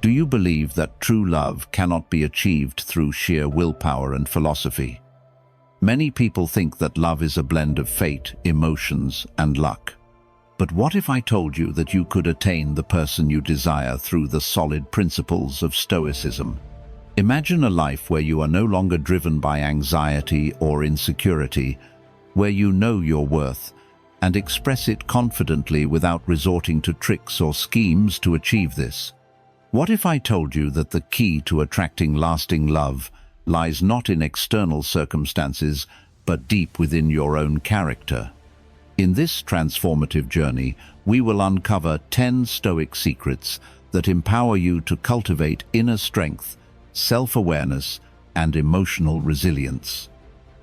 Do you believe that true love cannot be achieved through sheer willpower and philosophy? Many people think that love is a blend of fate, emotions, and luck. But what if I told you that you could attain the person you desire through the solid principles of Stoicism? Imagine a life where you are no longer driven by anxiety or insecurity, where you know your worth and express it confidently without resorting to tricks or schemes to achieve this. What if I told you that the key to attracting lasting love lies not in external circumstances, but deep within your own character? In this transformative journey, we will uncover 10 Stoic secrets that empower you to cultivate inner strength, self-awareness, and emotional resilience.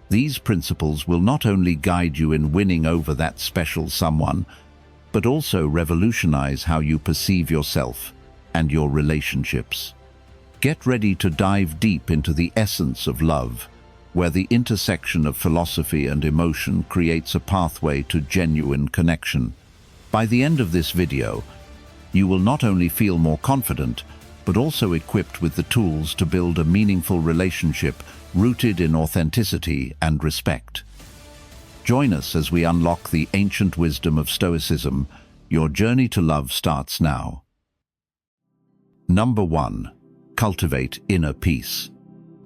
These principles will not only guide you in winning over that special someone, but also revolutionize how you perceive yourself and your relationships. Get ready to dive deep into the essence of love, where the intersection of philosophy and emotion creates a pathway to genuine connection. By the end of this video, you will not only feel more confident, but also equipped with the tools to build a meaningful relationship rooted in authenticity and respect. Join us as we unlock the ancient wisdom of Stoicism. Your journey to love starts now. Number 1. Cultivate inner peace.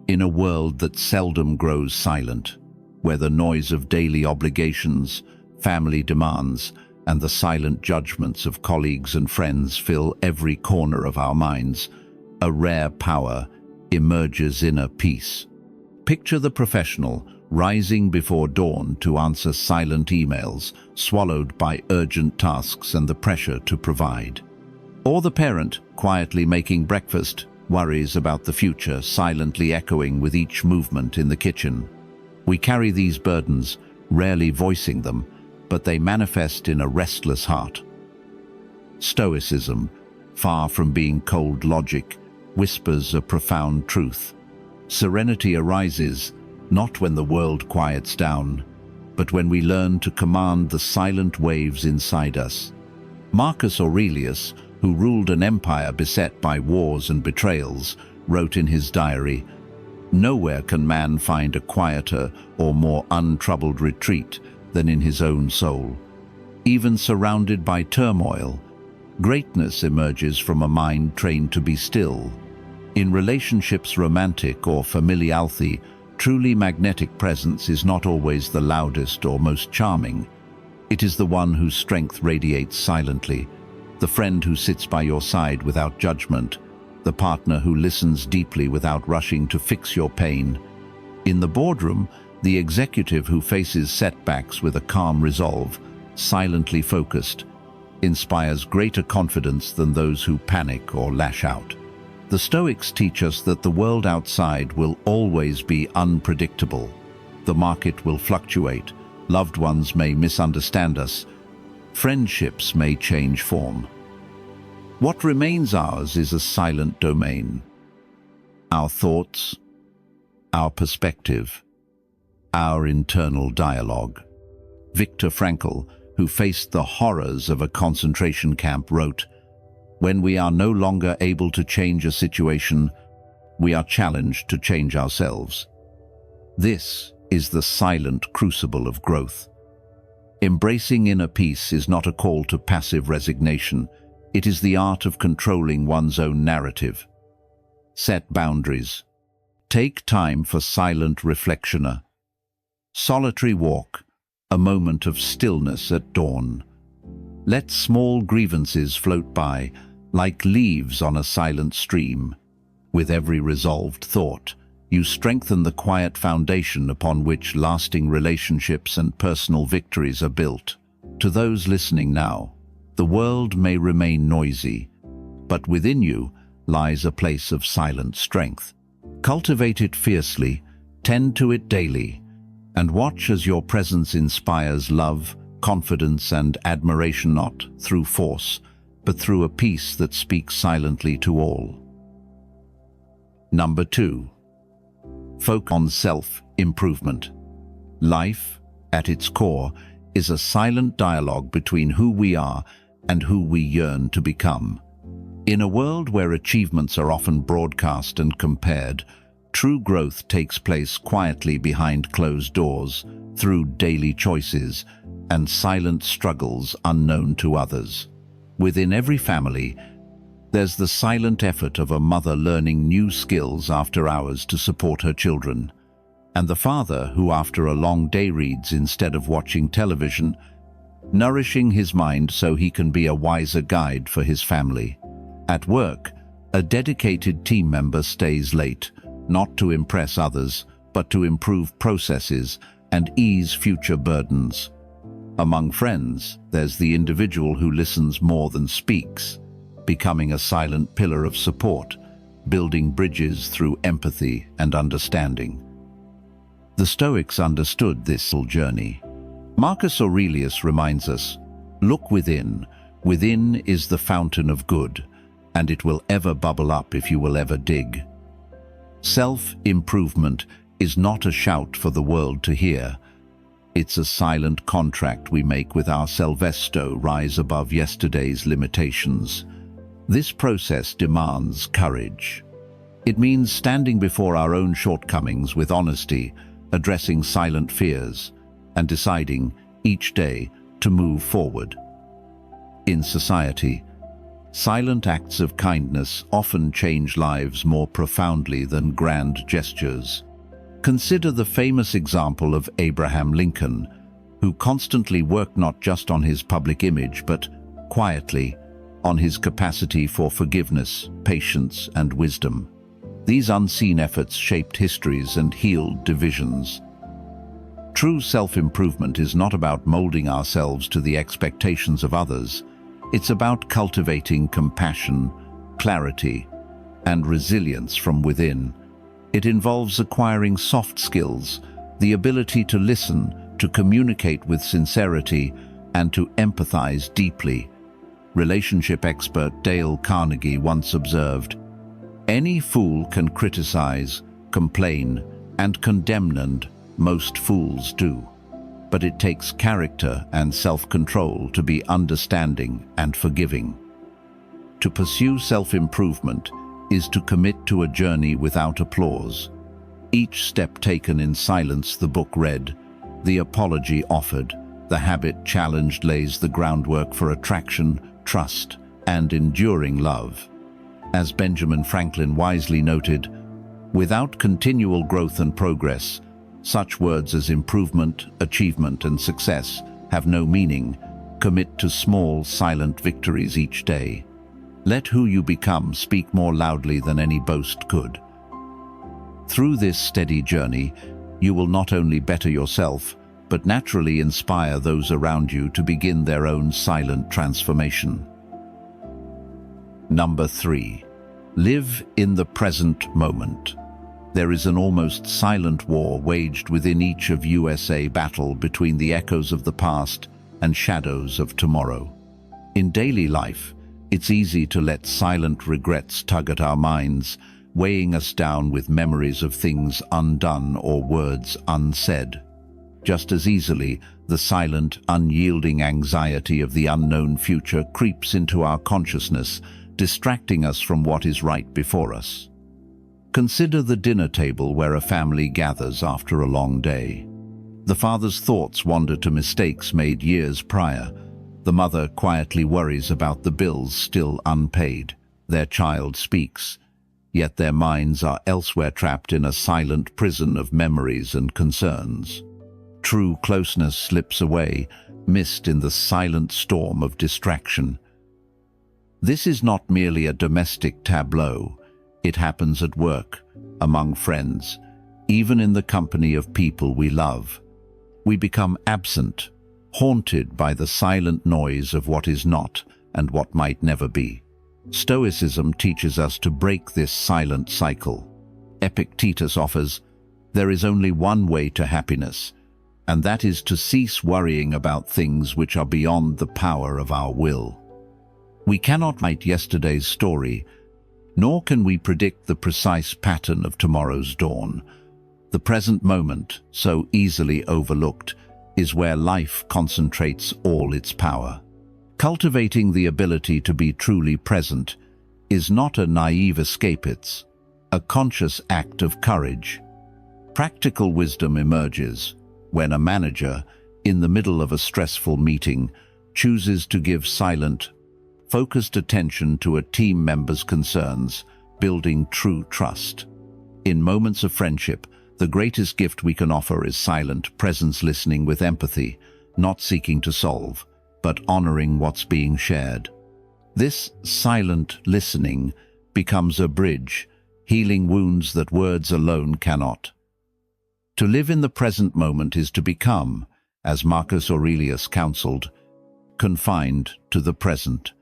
In a world that seldom grows silent, where the noise of daily obligations, family demands, and the silent judgments of colleagues and friends fill every corner of our minds, a rare power emerges: inner peace. Picture the professional rising before dawn to answer silent emails, swallowed by urgent tasks and the pressure to provide. Or the parent quietly making breakfast, worries about the future silently echoing with each movement in the kitchen. We carry these burdens, rarely voicing them, but they manifest in a restless heart. Stoicism, far from being cold logic, whispers a profound truth. Serenity arises not when the world quiets down, but when we learn to command the silent waves inside us. Marcus Aurelius, who ruled an empire beset by wars and betrayals, wrote in his diary, "Nowhere can man find a quieter or more untroubled retreat than in his own soul. Even surrounded by turmoil, greatness emerges from a mind trained to be still." In relationships, romantic or familiality, truly magnetic presence is not always the loudest or most charming. It is the one whose strength radiates silently, the friend who sits by your side without judgment, the partner who listens deeply without rushing to fix your pain. In the boardroom, the executive who faces setbacks with a calm resolve, silently focused, inspires greater confidence than those who panic or lash out. The Stoics teach us that the world outside will always be unpredictable. The market will fluctuate, loved ones may misunderstand us, friendships may change form. What remains ours is a silent domain. Our thoughts, our perspective, our internal dialogue. Viktor Frankl, who faced the horrors of a concentration camp, wrote, "When we are no longer able to change a situation, we are challenged to change ourselves." This is the silent crucible of growth. Embracing inner peace is not a call to passive resignation. It is the art of controlling one's own narrative. Set boundaries. Take time for silent reflection. Solitary walk, a moment of stillness at dawn. Let small grievances float by, like leaves on a silent stream. With every resolved thought, you strengthen the quiet foundation upon which lasting relationships and personal victories are built. To those listening now, the world may remain noisy, but within you lies a place of silent strength. Cultivate it fiercely, tend to it daily, and watch as your presence inspires love, confidence, and admiration, not through force, but through a peace that speaks silently to all. Number 2. Focus on self-improvement. Life, at its core, is a silent dialogue between who we are and who we yearn to become. In a world where achievements are often broadcast and compared, true growth takes place quietly behind closed doors, through daily choices and silent struggles unknown to others. Within every family, there's the silent effort of a mother learning new skills after hours to support her children, and the father who after a long day reads instead of watching television, nourishing his mind so he can be a wiser guide for his family. At work, a dedicated team member stays late, not to impress others, but to improve processes and ease future burdens. Among friends, there's the individual who listens more than speaks, becoming a silent pillar of support, building bridges through empathy and understanding. The Stoics understood this journey. Marcus Aurelius reminds us, "Look within. Within is the fountain of good, and it will ever bubble up if you will ever dig." Self-improvement is not a shout for the world to hear. It's a silent contract we make with ourselves to rise above yesterday's limitations. This process demands courage. It means standing before our own shortcomings with honesty, addressing silent fears, and deciding each day to move forward. In society, silent acts of kindness often change lives more profoundly than grand gestures. Consider the famous example of Abraham Lincoln, who constantly worked not just on his public image, but quietly on his capacity for forgiveness, patience, and wisdom. These unseen efforts shaped histories and healed divisions. True self-improvement is not about molding ourselves to the expectations of others. It's about cultivating compassion, clarity, and resilience from within. It involves acquiring soft skills, the ability to listen, to communicate with sincerity, and to empathize deeply. Relationship expert Dale Carnegie once observed, "Any fool can criticize, complain, and condemn, and most fools do. But it takes character and self-control to be understanding and forgiving." To pursue self-improvement is to commit to a journey without applause. Each step taken in silence, the book read, the apology offered, the habit challenged lays the groundwork for attraction, trust, and enduring love. As Benjamin Franklin wisely noted, without continual growth and progress, such words as improvement, achievement, and success have no meaning. Commit to small, silent victories each day. Let who you become speak more loudly than any boast could. Through this steady journey, you will not only better yourself, but naturally inspire those around you to begin their own silent transformation. Number 3. Live in the present moment. There is an almost silent war waged within each of USA battle between the echoes of the past and shadows of tomorrow. In daily life, it's easy to let silent regrets tug at our minds, weighing us down with memories of things undone or words unsaid. Just as easily, the silent, unyielding anxiety of the unknown future creeps into our consciousness, distracting us from what is right before us. Consider the dinner table where a family gathers after a long day. The father's thoughts wander to mistakes made years prior. The mother quietly worries about the bills still unpaid. Their child speaks, yet their minds are elsewhere, trapped in a silent prison of memories and concerns. True closeness slips away, missed in the silent storm of distraction. This is not merely a domestic tableau. It happens at work, among friends, even in the company of people we love. We become absent, haunted by the silent noise of what is not and what might never be. Stoicism teaches us to break this silent cycle. Epictetus offers, "There is only one way to happiness, and that is to cease worrying about things which are beyond the power of our will." We cannot write yesterday's story, nor can we predict the precise pattern of tomorrow's dawn. The present moment, so easily overlooked, is where life concentrates all its power. Cultivating the ability to be truly present is not a naive escape, it's a conscious act of courage. Practical wisdom emerges when a manager, in the middle of a stressful meeting, chooses to give silent, focused attention to a team member's concerns, building true trust. In moments of friendship, the greatest gift we can offer is silent presence, listening with empathy, not seeking to solve, but honoring what's being shared. This silent listening becomes a bridge, healing wounds that words alone cannot. To live in the present moment is to become, as Marcus Aurelius counseled, confined to the present.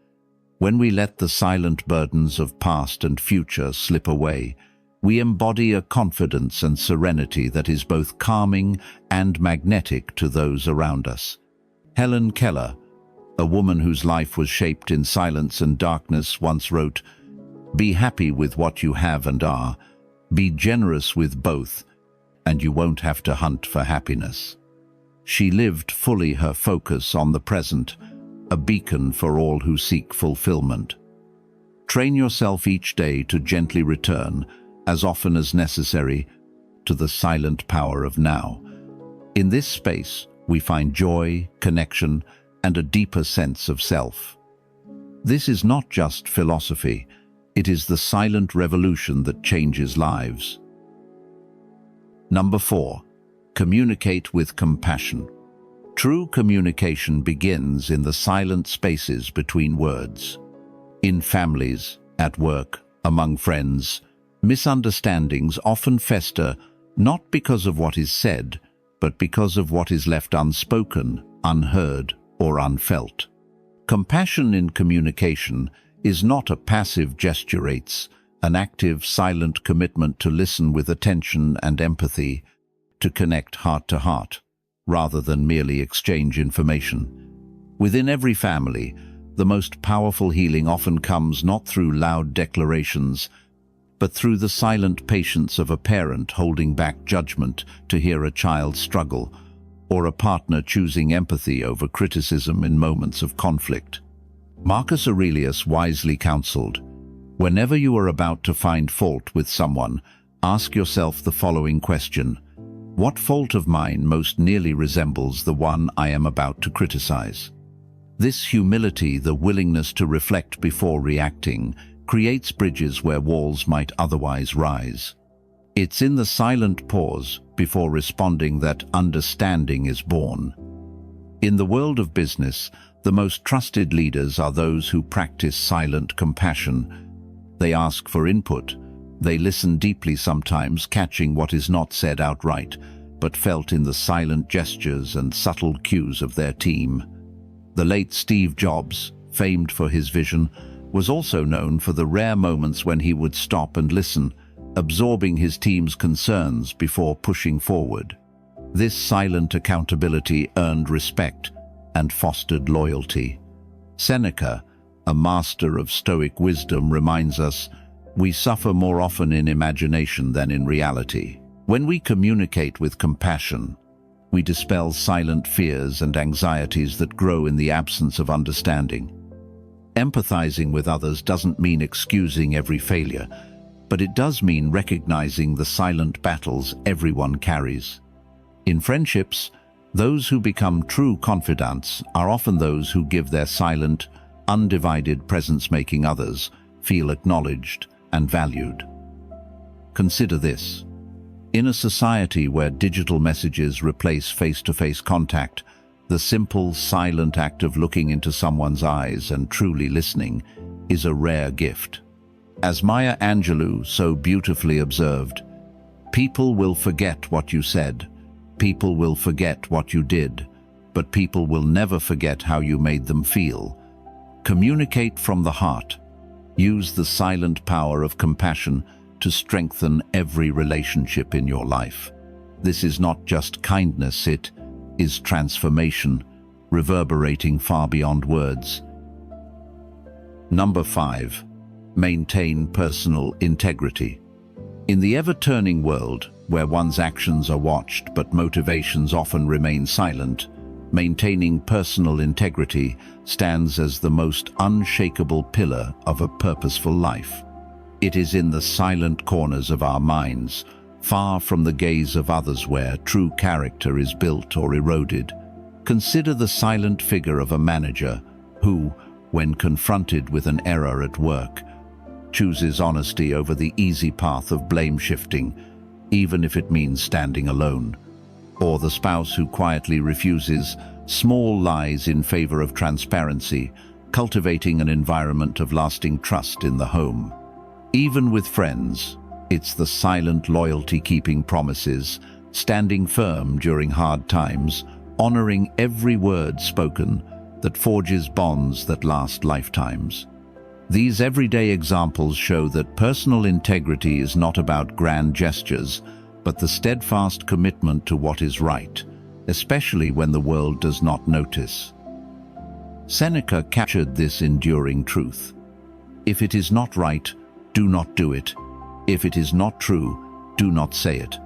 When we let the silent burdens of past and future slip away, we embody a confidence and serenity that is both calming and magnetic to those around us. Helen Keller, a woman whose life was shaped in silence and darkness, once wrote, "Be happy with what you have and are. Be generous with both, and you won't have to hunt for happiness." She lived fully her focus on the present, a beacon for all who seek fulfillment. Train yourself each day to gently return, as often as necessary, to the silent power of now. In this space, we find joy, connection, and a deeper sense of self. This is not just philosophy, it is the silent revolution that changes lives. Number 4. Communicate with compassion. True communication begins in the silent spaces between words. In families, at work, among friends, misunderstandings often fester not because of what is said, but because of what is left unspoken, unheard, or unfelt. Compassion in communication is not a passive gesture, it's an active, silent commitment to listen with attention and empathy, to connect heart to heart, rather than merely exchange information. Within every family, the most powerful healing often comes not through loud declarations, but through the silent patience of a parent holding back judgment to hear a child struggle, or a partner choosing empathy over criticism in moments of conflict. Marcus Aurelius wisely counseled, "Whenever you are about to find fault with someone, ask yourself the following question: what fault of mine most nearly resembles the one I am about to criticize?" This humility, the willingness to reflect before reacting, creates bridges where walls might otherwise rise. It's in the silent pause before responding that understanding is born. In the world of business, the most trusted leaders are those who practice silent compassion. They ask for input. They listen deeply, sometimes catching what is not said outright, but felt in the silent gestures and subtle cues of their team. The late Steve Jobs, famed for his vision, was also known for the rare moments when he would stop and listen, absorbing his team's concerns before pushing forward. This silent accountability earned respect and fostered loyalty. Seneca, a master of Stoic wisdom, reminds us, "We suffer more often in imagination than in reality." When we communicate with compassion, we dispel silent fears and anxieties that grow in the absence of understanding. Empathizing with others doesn't mean excusing every failure, but it does mean recognizing the silent battles everyone carries. In friendships, those who become true confidants are often those who give their silent, undivided presence, making others feel acknowledged and valued. Consider this. In a society where digital messages replace face-to-face contact, the simple, silent act of looking into someone's eyes and truly listening is a rare gift. As Maya Angelou so beautifully observed, "People will forget what you said, people will forget what you did, but people will never forget how you made them feel." Communicate from the heart. Use the silent power of compassion to strengthen every relationship in your life. This is not just kindness, it is transformation, reverberating far beyond words. Number 5. Maintain personal integrity. In the ever-turning world, where one's actions are watched but motivations often remain silent, maintaining personal integrity stands as the most unshakable pillar of a purposeful life. It is in the silent corners of our minds, far from the gaze of others, where true character is built or eroded. Consider the silent figure of a manager who, when confronted with an error at work, chooses honesty over the easy path of blame shifting, even if it means standing alone. Or the spouse who quietly refuses small lies in favor of transparency, cultivating an environment of lasting trust in the home. Even with friends, it's the silent loyalty, keeping promises, standing firm during hard times, honoring every word spoken, that forges bonds that last lifetimes. These everyday examples show that personal integrity is not about grand gestures, but the steadfast commitment to what is right, especially when the world does not notice. Seneca captured this enduring truth. If it is not right, do not do it. If it is not true, do not say it.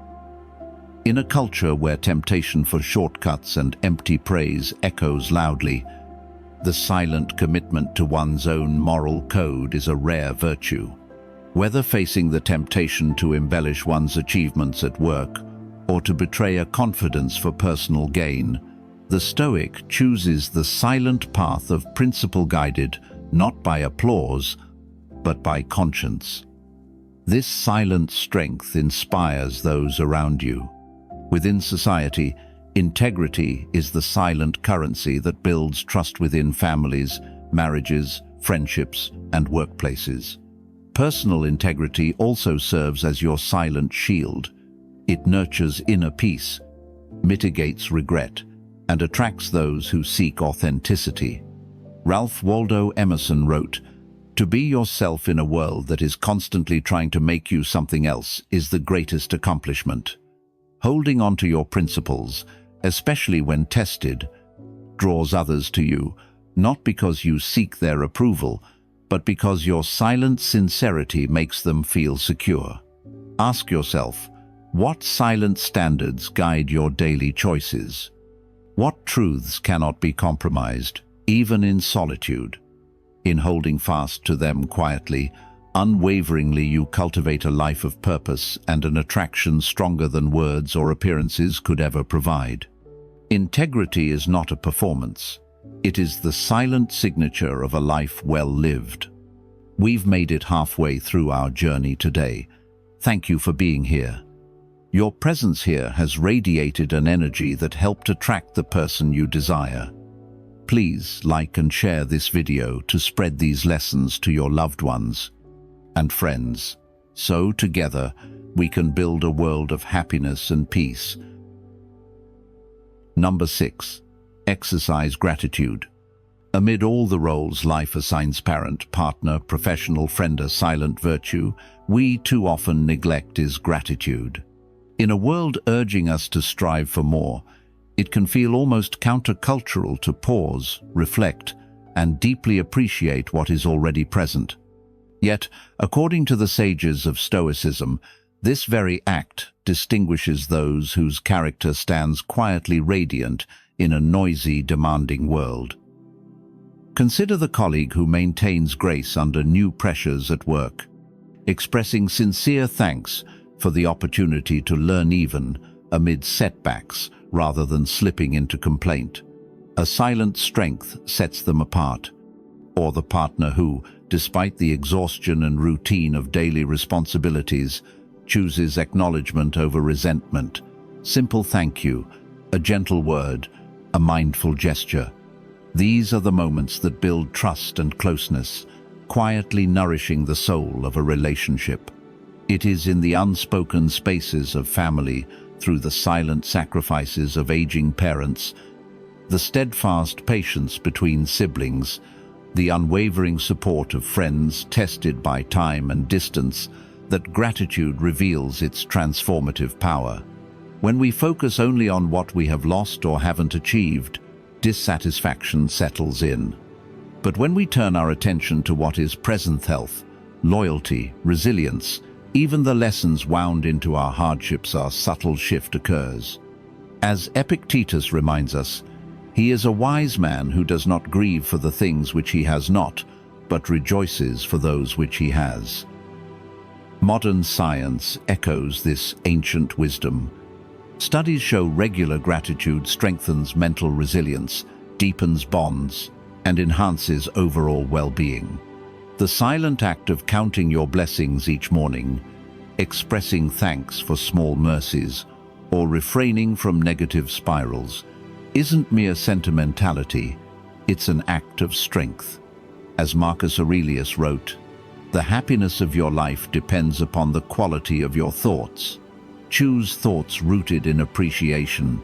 In a culture where temptation for shortcuts and empty praise echoes loudly, the silent commitment to one's own moral code is a rare virtue. Whether facing the temptation to embellish one's achievements at work or to betray a confidence for personal gain, the Stoic chooses the silent path of principle, guided not by applause, but by conscience. This silent strength inspires those around you. Within society, integrity is the silent currency that builds trust within families, marriages, friendships, and workplaces. Personal integrity also serves as your silent shield. It nurtures inner peace, mitigates regret, and attracts those who seek authenticity. Ralph Waldo Emerson wrote, "To be yourself in a world that is constantly trying to make you something else is the greatest accomplishment." Holding on to your principles, especially when tested, draws others to you, not because you seek their approval, but because your silent sincerity makes them feel secure. Ask yourself, what silent standards guide your daily choices? What truths cannot be compromised, even in solitude? In holding fast to them quietly, unwaveringly, you cultivate a life of purpose and an attraction stronger than words or appearances could ever provide. Integrity is not a performance. It is the silent signature of a life well lived. We've made it halfway through our journey today. Thank you for being here. Your presence here has radiated an energy that helped attract the person you desire. Please like and share this video to spread these lessons to your loved ones and friends. So together, we can build a world of happiness and peace. Number 6. Exercise gratitude. Amid all the roles life assigns, parent, partner, professional, friend, a silent virtue we too often neglect is gratitude. In a world urging us to strive for more, it can feel almost countercultural to pause, reflect, and deeply appreciate what is already present. Yet, according to the sages of Stoicism, this very act distinguishes those whose character stands quietly radiant in a noisy, demanding world. Consider the colleague who maintains grace under new pressures at work, expressing sincere thanks for the opportunity to learn even amid setbacks rather than slipping into complaint. A silent strength sets them apart. Or the partner who, despite the exhaustion and routine of daily responsibilities, chooses acknowledgement over resentment. Simple thank you, a gentle word, a mindful gesture. These are the moments that build trust and closeness, quietly nourishing the soul of a relationship. It is in the unspoken spaces of family, through the silent sacrifices of aging parents, the steadfast patience between siblings, the unwavering support of friends tested by time and distance, that gratitude reveals its transformative power. When we focus only on what we have lost or haven't achieved, dissatisfaction settles in. But when we turn our attention to what is present, health, loyalty, resilience, even the lessons wound into our hardships, our subtle shift occurs. As Epictetus reminds us, He is a wise man who does not grieve for the things which he has not, but rejoices for those which he has. Modern science echoes this ancient wisdom. Studies show regular gratitude strengthens mental resilience, deepens bonds, and enhances overall well-being. The silent act of counting your blessings each morning, expressing thanks for small mercies, or refraining from negative spirals, isn't mere sentimentality, it's an act of strength. As Marcus Aurelius wrote, "The happiness of your life depends upon the quality of your thoughts. Choose thoughts rooted in appreciation,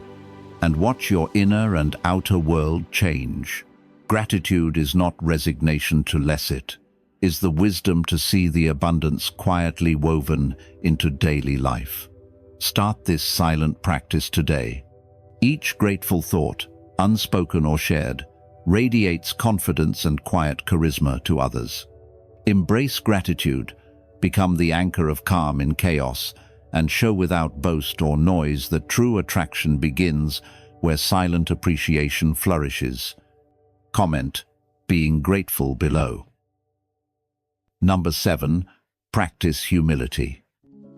and watch your inner and outer world change." Gratitude is not resignation to less it, is the wisdom to see the abundance quietly woven into daily life. Start this silent practice today. Each grateful thought, unspoken or shared, radiates confidence and quiet charisma to others. Embrace gratitude, become the anchor of calm in chaos, and show without boast or noise that true attraction begins where silent appreciation flourishes. Comment, being grateful below. Number 7, practice humility.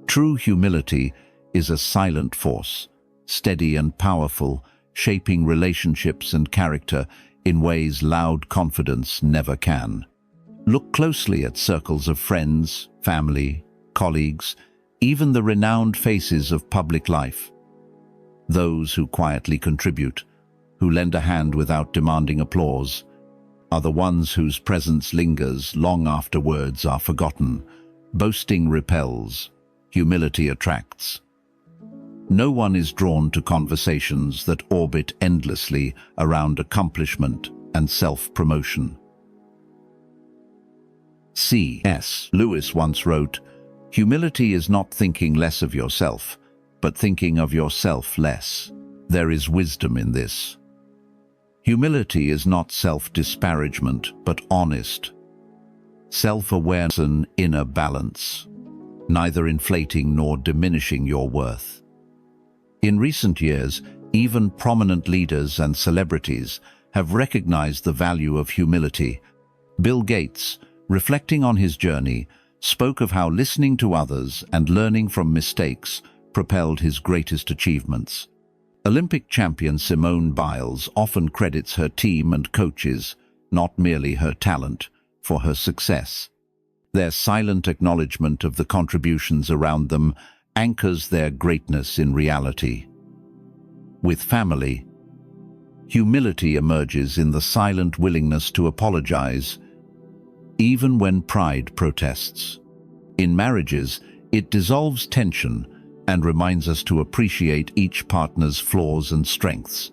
True humility is a silent force, steady and powerful, shaping relationships and character in ways loud confidence never can. Look closely at circles of friends, family, colleagues, even the renowned faces of public life. Those who quietly contribute, who lend a hand without demanding applause, are the ones whose presence lingers long after words are forgotten. Boasting repels, humility attracts. No one is drawn to conversations that orbit endlessly around accomplishment and self-promotion. C.S. Lewis once wrote, "Humility is not thinking less of yourself, but thinking of yourself less." There is wisdom in this. Humility is not self-disparagement, but honest. Self-awareness and inner balance, neither inflating nor diminishing your worth. In recent years, even prominent leaders and celebrities have recognized the value of humility. Bill Gates, reflecting on his journey, spoke of how listening to others and learning from mistakes propelled his greatest achievements. Olympic champion Simone Biles often credits her team and coaches, not merely her talent, for her success. Their silent acknowledgement of the contributions around them anchors their greatness in reality. With family, humility emerges in the silent willingness to apologize, even when pride protests. In marriages, it dissolves tension and reminds us to appreciate each partner's flaws and strengths.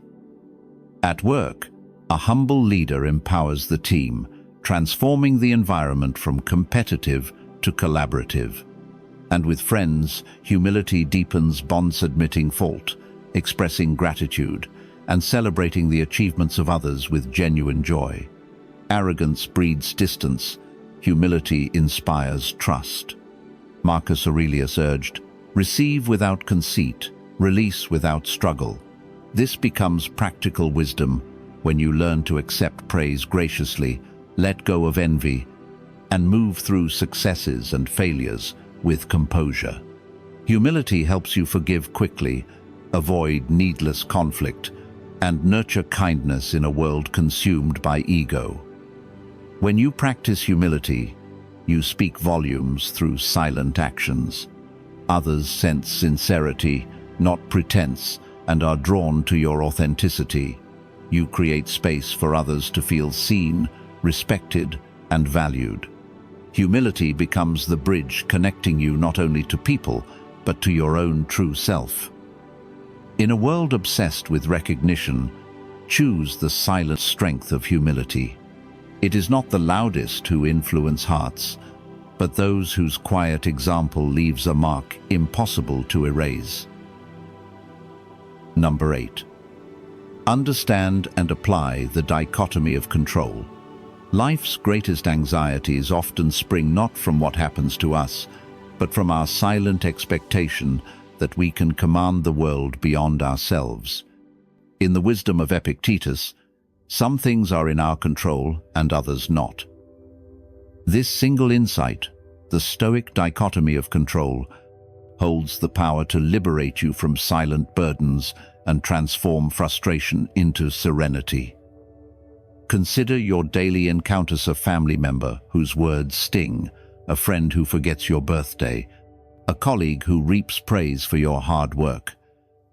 At work, a humble leader empowers the team, transforming the environment from competitive to collaborative. And with friends, humility deepens bonds, admitting fault, expressing gratitude, and celebrating the achievements of others with genuine joy. Arrogance breeds distance, humility inspires trust. Marcus Aurelius urged, "Receive without conceit, release without struggle." This becomes practical wisdom when you learn to accept praise graciously, let go of envy, and move through successes and failures with composure. Humility helps you forgive quickly, avoid needless conflict, and nurture kindness in a world consumed by ego. When you practice humility, you speak volumes through silent actions. Others sense sincerity, not pretense, and are drawn to your authenticity. You create space for others to feel seen, respected, and valued. Humility becomes the bridge connecting you not only to people, but to your own true self. In a world obsessed with recognition, choose the silent strength of humility. It is not the loudest who influence hearts, but those whose quiet example leaves a mark impossible to erase. Number 8. Understand and apply the dichotomy of control. Life's greatest anxieties often spring not from what happens to us, but from our silent expectation that we can command the world beyond ourselves. In the wisdom of Epictetus, some things are in our control and others not. This single insight, the Stoic dichotomy of control, holds the power to liberate you from silent burdens and transform frustration into serenity. Consider your daily encounters: a family member whose words sting, a friend who forgets your birthday, a colleague who reaps praise for your hard work.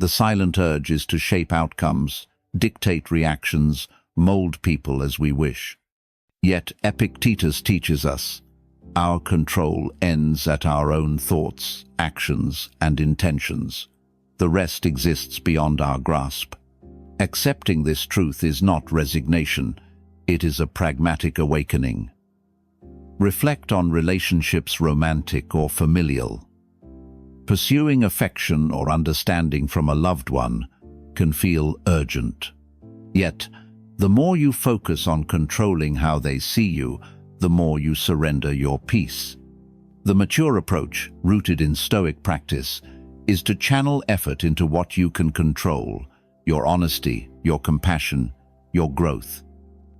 The silent urge is to shape outcomes, dictate reactions, mold people as we wish. Yet Epictetus teaches us, our control ends at our own thoughts, actions, and intentions. The rest exists beyond our grasp. Accepting this truth is not resignation, it is a pragmatic awakening. Reflect on relationships, romantic or familial. Pursuing affection or understanding from a loved one can feel urgent. Yet, the more you focus on controlling how they see you, the more you surrender your peace. The mature approach, rooted in Stoic practice, is to channel effort into what you can control: your honesty, your compassion, your growth.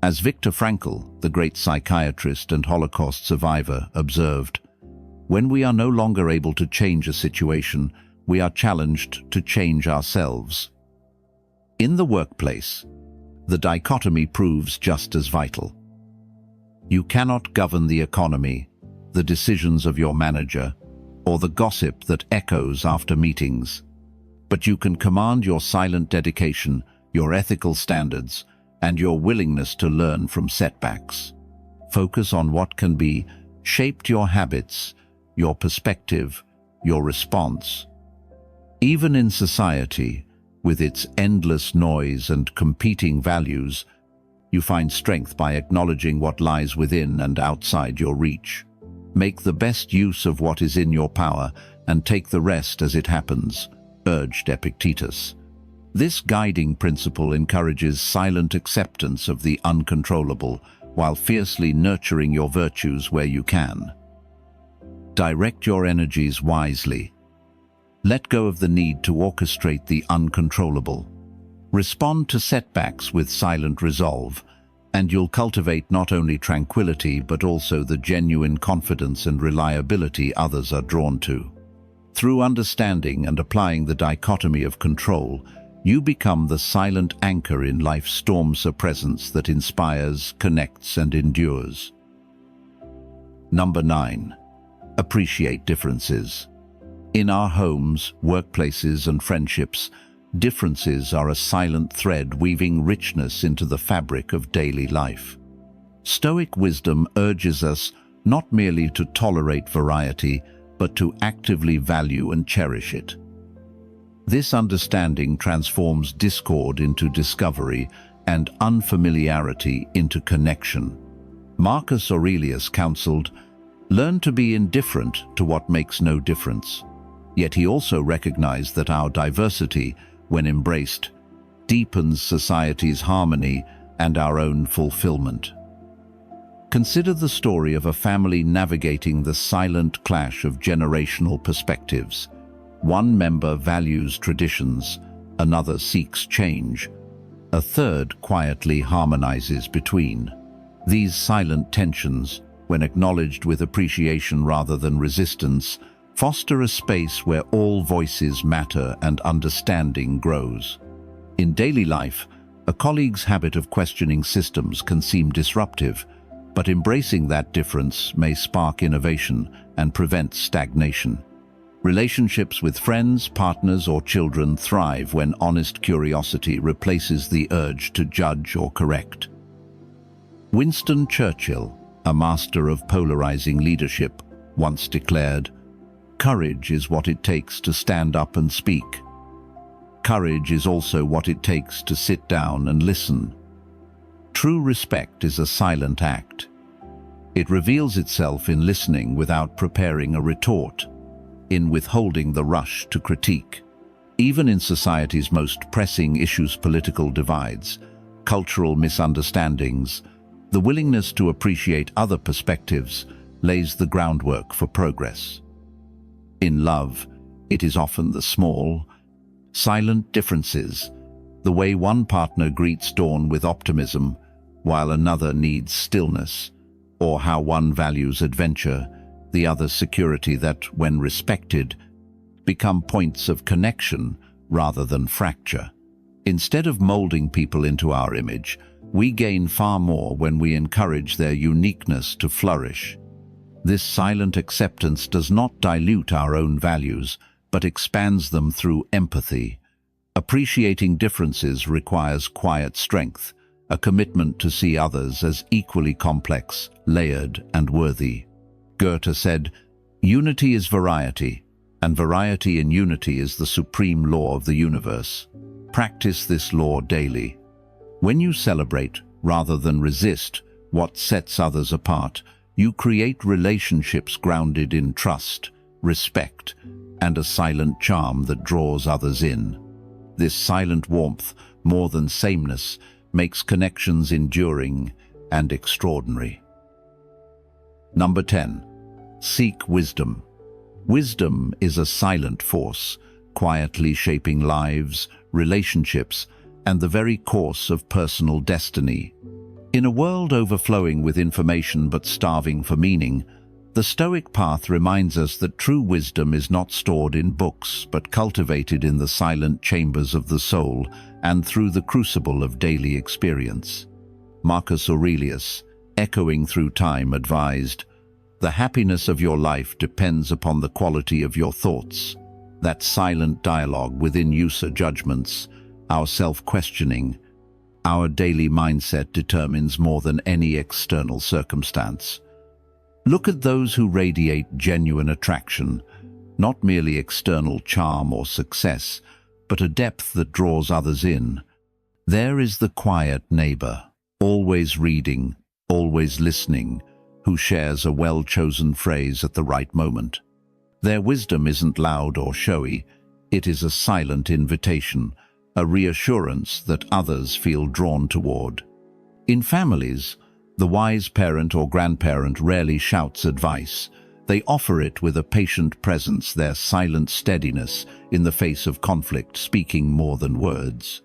As Viktor Frankl, the great psychiatrist and Holocaust survivor, observed, when we are no longer able to change a situation, we are challenged to change ourselves. In the workplace, the dichotomy proves just as vital. You cannot govern the economy, the decisions of your manager, or the gossip that echoes after meetings. But you can command your silent dedication, your ethical standards, and your willingness to learn from setbacks. Focus on what can be, shaped your habits, your perspective, your response. Even in society, with its endless noise and competing values, you find strength by acknowledging what lies within and outside your reach. Make the best use of what is in your power and take the rest as it happens, urged Epictetus. This guiding principle encourages silent acceptance of the uncontrollable while fiercely nurturing your virtues where you can. Direct your energies wisely. Let go of the need to orchestrate the uncontrollable. Respond to setbacks with silent resolve, and you'll cultivate not only tranquility but also the genuine confidence and reliability others are drawn to. Through understanding and applying the dichotomy of control, you become the silent anchor in life's storms, a presence that inspires, connects, and endures. Number 9. Appreciate differences. In our homes, workplaces, and friendships, differences are a silent thread weaving richness into the fabric of daily life. Stoic wisdom urges us not merely to tolerate variety, but to actively value and cherish it. This understanding transforms discord into discovery and unfamiliarity into connection. Marcus Aurelius counseled, "Learn to be indifferent to what makes no difference." Yet he also recognized that our diversity, when embraced, deepens society's harmony and our own fulfillment. Consider the story of a family navigating the silent clash of generational perspectives. One member values traditions, another seeks change, a third quietly harmonizes between. These silent tensions, when acknowledged with appreciation rather than resistance, foster a space where all voices matter and understanding grows. In daily life, a colleague's habit of questioning systems can seem disruptive, but embracing that difference may spark innovation and prevent stagnation. Relationships with friends, partners, or children thrive when honest curiosity replaces the urge to judge or correct. Winston Churchill, a master of polarizing leadership, once declared, "Courage is what it takes to stand up and speak. Courage is also what it takes to sit down and listen." True respect is a silent act. It reveals itself in listening without preparing a retort, in withholding the rush to critique. Even in society's most pressing issues, political divides, cultural misunderstandings, the willingness to appreciate other perspectives lays the groundwork for progress. In love, it is often the small, silent differences The way one partner greets dawn with optimism, while another needs stillness, or how one values adventure, the other security that, when respected, become points of connection rather than fracture. Instead of molding people into our image, we gain far more when we encourage their uniqueness to flourish. This silent acceptance does not dilute our own values, but expands them through empathy. Appreciating differences requires quiet strength, a commitment to see others as equally complex, layered, and worthy. Goethe said, "Unity is variety, and variety in unity is the supreme law of the universe." Practice this law daily. When you celebrate, rather than resist, what sets others apart, you create relationships grounded in trust, respect, and a silent charm that draws others in. This silent warmth, more than sameness, makes connections enduring and extraordinary. Number 10. Seek wisdom. Wisdom is a silent force, quietly shaping lives, relationships, and the very course of personal destiny. In a world overflowing with information but starving for meaning, the Stoic path reminds us that true wisdom is not stored in books, but cultivated in the silent chambers of the soul and through the crucible of daily experience. Marcus Aurelius, echoing through time, advised, "The happiness of your life depends upon the quality of your thoughts." That silent dialogue within user judgments, our self-questioning, our daily mindset determines more than any external circumstance. Look at those who radiate genuine attraction, not merely external charm or success, but a depth that draws others in. There is the quiet neighbor, always reading, always listening, who shares a well-chosen phrase at the right moment. Their wisdom isn't loud or showy, it is a silent invitation, a reassurance that others feel drawn toward. In families, the wise parent or grandparent rarely shouts advice. They offer it with a patient presence, their silent steadiness in the face of conflict speaking more than words.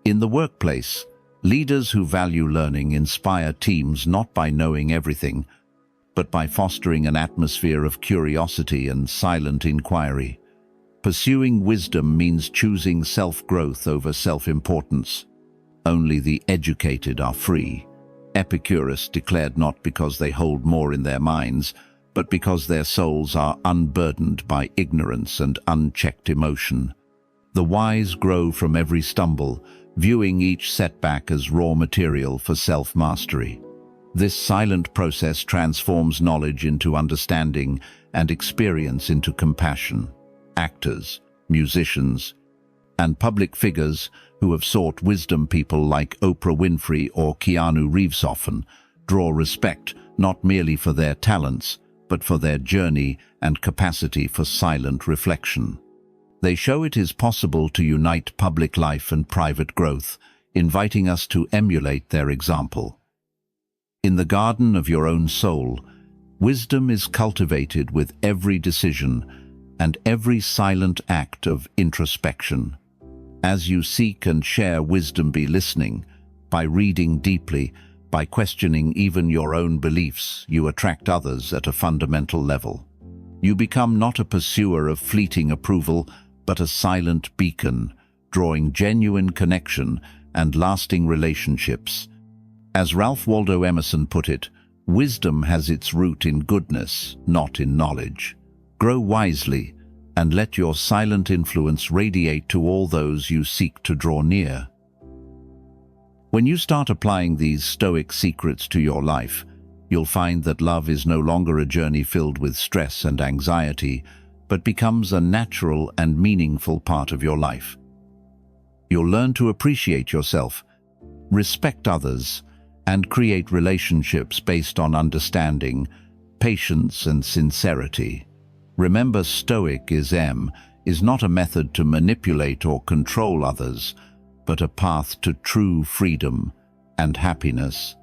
In the workplace, leaders who value learning inspire teams not by knowing everything, but by fostering an atmosphere of curiosity and silent inquiry. Pursuing wisdom means choosing self-growth over self-importance. Only the educated are free. Epicurus declared, not because they hold more in their minds, but because their souls are unburdened by ignorance and unchecked emotion. The wise grow from every stumble, viewing each setback as raw material for self-mastery. This silent process transforms knowledge into understanding and experience into compassion. Actors, musicians, and public figures who have sought wisdom, people like Oprah Winfrey or Keanu Reeves, often draw respect not merely for their talents, but for their journey and capacity for silent reflection. They show it is possible to unite public life and private growth, inviting us to emulate their example. In the garden of your own soul, wisdom is cultivated with every decision and every silent act of introspection. As you seek and share wisdom, be listening. By reading deeply, by questioning even your own beliefs, you attract others at a fundamental level. You become not a pursuer of fleeting approval, but a silent beacon, drawing genuine connection and lasting relationships. As Ralph Waldo Emerson put it, wisdom has its root in goodness, not in knowledge. Grow wisely, and let your silent influence radiate to all those you seek to draw near. When you start applying these Stoic secrets to your life, you'll find that love is no longer a journey filled with stress and anxiety, but becomes a natural and meaningful part of your life. You'll learn to appreciate yourself, respect others, and create relationships based on understanding, patience, and sincerity. Remember, Stoicism is not a method to manipulate or control others, but a path to true freedom and happiness.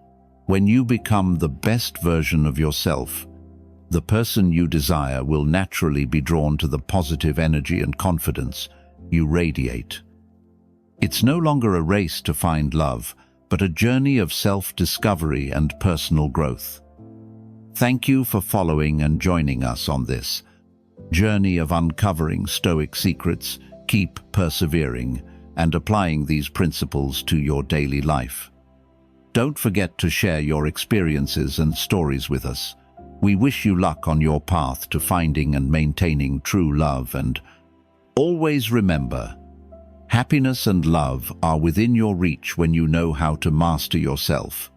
When you become the best version of yourself, the person you desire will naturally be drawn to the positive energy and confidence you radiate. It's no longer a race to find love, but a journey of self-discovery and personal growth. Thank you for following and joining us on this journey of uncovering Stoic secrets. Keep persevering and applying these principles to your daily life. Don't forget to share your experiences and stories with us. We wish you luck on your path to finding and maintaining true love, and always remember, happiness and love are within your reach when you know how to master yourself.